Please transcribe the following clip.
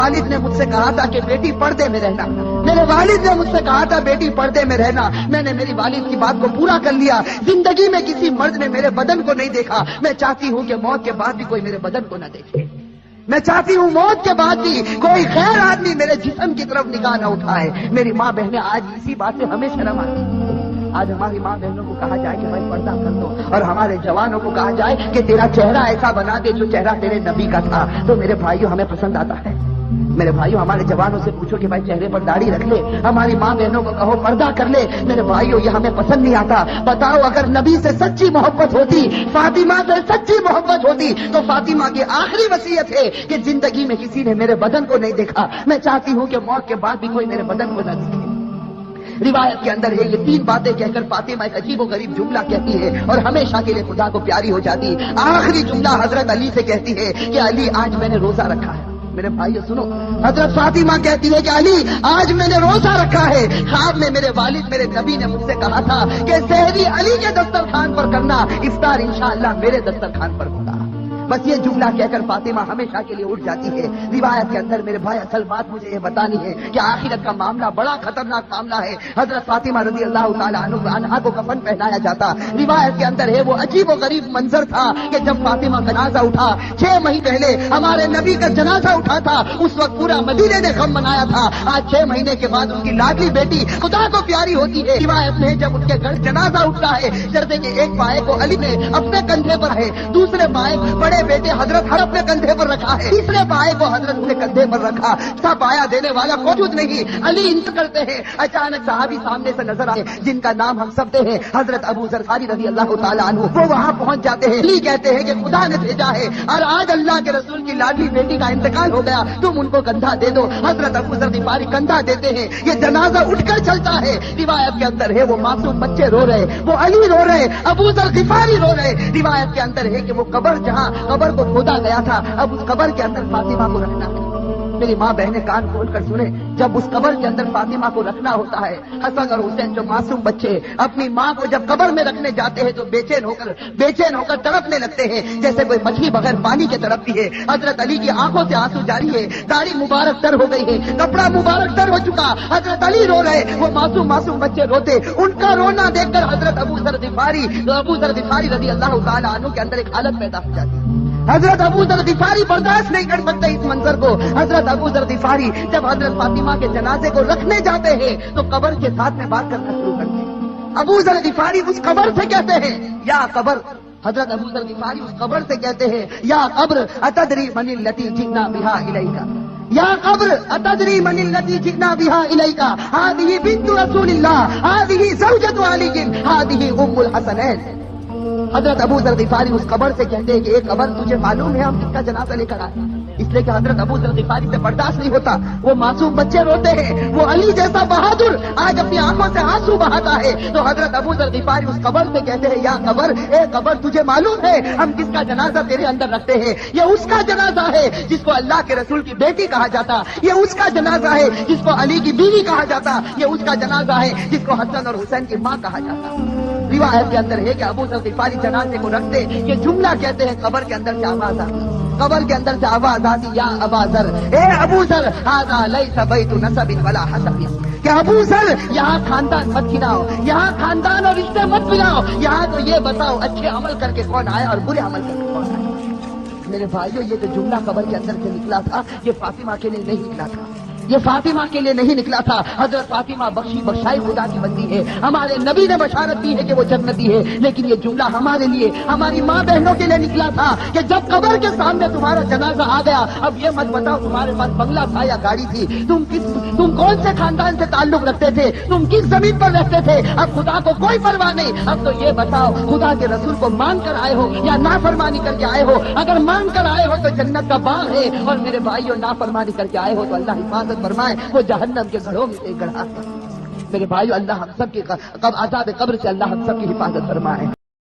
والد نے مجھ سے کہا تھا کہ بیٹی پردے میں رہنا، میرے والد نے مجھ سے کہا تھا بیٹی پردے میں رہنا، میں نے میری والد کی بات کو پورا کر لیا۔ زندگی میں کسی مرد نے میرے بدن کو نہیں دیکھا، میں چاہتی ہوں کہ موت کے بعد بھی کوئی میرے بدن کو نہ دیکھے، میں چاہتی ہوں موت کے بعد بھی کوئی غیر آدمی میرے جسم کی طرف نگاہ نہ اٹھائے۔ میری ماں بہنیں آج اسی بات سے ہمیں شرم آتی ہے۔ آج ہماری ماں بہنوں کو کہا جائے کہ بھائی پردہ کر دو، اور ہمارے جوانوں کو کہا جائے کہ تیرا چہرہ ایسا بنا دے جو چہرہ تیرے نبی کا تھا، تو میرے بھائیوں ہمیں پسند آتا ہے۔ میرے بھائیوں ہمارے جوانوں سے پوچھو کہ بھائی چہرے پر داڑھی رکھ لے، ہماری ماں بہنوں کو کہو پردہ کر لے، میرے بھائیوں یہ ہمیں پسند نہیں آتا۔ بتاؤ اگر نبی سے سچی محبت ہوتی، فاطمہ سے سچی محبت ہوتی، تو فاطمہ کی آخری وصیت ہے کہ زندگی میں کسی نے میرے بدن کو نہیں دیکھا، میں چاہتی ہوں کہ موت کے بعد بھی کوئی میرے بدن کو نہ دیکھے۔ روایت کے اندر ہے یہ تین باتیں کہہ کر فاطمہ ایک عجیب و غریب جملہ کہتی ہے اور ہمیشہ کے لیے خدا کو پیاری ہو جاتی۔ آخری جملہ حضرت علی سے کہتی ہے کہ علی آج میں نے روزہ رکھا ہے۔ میرے بھائیو سنو، حضرت فاطمہ کہتی ہے کہ علی آج میں نے روزہ رکھا ہے، خواب میں میرے والد میرے نبی نے مجھ سے کہا تھا کہ سحری علی کے دسترخوان پر کرنا، افطار انشاءاللہ میرے دسترخوان پر ہوگا۔ بس یہ جملہ کہہ کر فاطمہ ہمیشہ کے لیے اٹھ جاتی ہے۔ روایت کے اندر میرے بھائی اصل بات مجھے یہ بتانی ہے کہ آخرت کا معاملہ بڑا خطرناک معاملہ ہے۔ حضرت فاطمہ رضی اللہ تعالیٰ عنہا کو کفن پہنایا جاتا۔ روایت کے اندر ہے وہ عجیب و غریب منظر تھا کہ جب فاطمہ کا جنازہ اٹھا، 6 مہینے پہلے ہمارے نبی کا جنازہ اٹھا تھا، اس وقت پورا مدینے نے غم منایا تھا۔ آج 6 مہینے کے بعد ان کی لاڈلی بیٹی خدا کو پیاری ہوتی ہے۔ روایت میں جب ان کے گھر جنازہ اٹھتا ہے، جردے کے ایک پائے کو علی نے اپنے کندھے پر ہے، دوسرے پائے بڑے بیٹے حضرت ہر اپنے کندھے پر رکھا ہے، تیسرے پائے کو حضرت اپنے کندھے پر رکھا، سب پایا دینے والا موجود نہیں۔ علی انتقال کرتے ہیں، اچانک صحابی سامنے سے نظر آئے جن کا نام ہم سب ہیں، حضرت ابو ذر غفاری رضی اللہ تعالیٰ عنہ، وہ وہاں پہنچ جاتے ہیں۔ علی کہتے ہیں کہ خدا نے بھیجا ہے اور آج اللہ کے رسول کی لاڈلی بیٹی کا انتقال ہو گیا، تم ان کو کندھا دے دو۔ حضرت ابو ذر غفاری کندھا دیتے ہیں، یہ جنازہ اٹھ کر چلتا ہے۔ روایت کے اندر ہے وہ معصوم بچے رو رہے، وہ علی رو رہے، ابو ذر غفاری رو رہے۔ روایت کے اندر ہے کہ وہ قبر جہاں قبر کو کھودا گیا تھا، اب اس قبر کے اندر فاطمہ کو رکھنا ہے۔ میری ماں بہنیں کان کھول کر سنیں، جب اس قبر کے اندر فاطمہ کو رکھنا ہوتا ہے، حسن اور حسین جو معصوم بچے اپنی ماں کو جب قبر میں رکھنے جاتے ہیں تو بے چین ہو کر تڑپنے لگتے ہیں جیسے کوئی مچھلی بغیر پانی کے تڑپتی ہے۔ حضرت علی کی آنکھوں سے آنسو جاری ہے، داڑھی مبارک تر ہو گئی ہے، کپڑا مبارک تر ہو چکا، حضرت علی رو رہے، وہ معصوم بچے روتے۔ ان کا رونا دیکھ کر حضرت ابو ذر غفاری رضی اللہ تعالیٰ عنہ کے اندر ایک حالت پیدا ہو جاتی ہے۔ حضرت ابو ذر غفاری برداشت نہیں کر سکتے اس منظر کو۔ حضرت ابو ذر غفاری جب حضرت فاطمہ کے جنازے کو رکھنے جاتے ہیں تو قبر کے ساتھ میں بات کرنا شروع کرتے ہیں۔ ابو ذر غفاری اس قبر سے کہتے ہیں یا قبر، حضرت ابو ذر غفاری اس قبر سے کہتے ہیں یا قبر اتدری من التی جئنا بها الیک، یا قبر اتدری من التی جئنا بها الیک، هذه بنت رسول الله، هذه زوجة علی، هذه ام الحسنین۔ حضرت ابو ذر غفاری اس قبر سے کہتے ہیں کہ ایک قبر تجھے معلوم ہے ہم کس کا جنازہ لے کر آئے، اس لیے کہ حضرت ابو ذر غفاری سے برداشت نہیں ہوتا، وہ معصوم بچے روتے ہیں، وہ علی جیسا بہادر آج اپنی آنکھوں سے آنسو بہاتا ہے، تو حضرت ابو ذر غفاری اس قبر سے کہتے ہیں یا قبر، اے قبر تجھے معلوم ہے ہم کس کا جنازہ تیرے اندر رکھتے ہیں، یہ اس کا جنازہ ہے جس کو اللہ کے رسول کی بیٹی کہا جاتا، یہ اس کا جنازہ ہے جس کو علی کی بیوی کہا جاتا، یہ اس کا جنازہ ہے جس کو حسن اور حسین کی ماں کہا جاتا۔ روایت کے اندر ہے کہ ابو ذر غفاری جنازے کو رکھتے، یہ جملہ کہتے ہیں، قبر کے اندر سے آواز آتی، قبر کے اندر سے آواز آتی یا ابا ذر، اے ابو ذر، ھذا لیس بیت نسب ولا حسب، کہ ابو ذر یہاں خاندان مت گناؤ، یہاں خاندان اور رشتے مت گناؤ، یہاں تو یہ بتاؤ اچھے عمل کر کے کون آیا اور برے عمل کر کے کون آیا۔ میرے بھائیو یہ جو جملہ قبر کے اندر سے نکلا تھا یہ فاطمہ کے لیے نہیں نکلا تھا، یہ فاطمہ کے لیے نہیں نکلا تھا۔ حضرت فاطمہ بخشائی خدا کی بندی ہے، ہمارے نبی نے بشارت دی ہے کہ وہ جنتی ہے، لیکن یہ جملہ ہمارے لیے، ہماری ماں بہنوں کے لیے نکلا تھا کہ جب قبر کے سامنے تمہارا جنازہ آ گیا، اب یہ مت بتاؤ تمہارے پاس بنگلہ تھا یا گاڑی تھی، تم کون سے خاندان سے تعلق رکھتے تھے، تم کس زمین پر رہتے تھے، اب خدا کو کوئی پرواہ نہیں، اب تو یہ بتاؤ خدا کے رسول کو مانگ کر آئے ہو یا نافرمانی کر کے آئے ہو، اگر مانگ کر آئے ہو تو جنت کا باغ ہے، اور میرے بھائیوں نافرمانی کر کے آئے ہو تو اللہ حفاظت فرمائے، وہ جہنم کے گڑھوں میں سے گڑھا ہے۔ میرے بھائیو اللہ ہم سب کی عذاب قبر سے اللہ ہم سب کی حفاظت فرمائے۔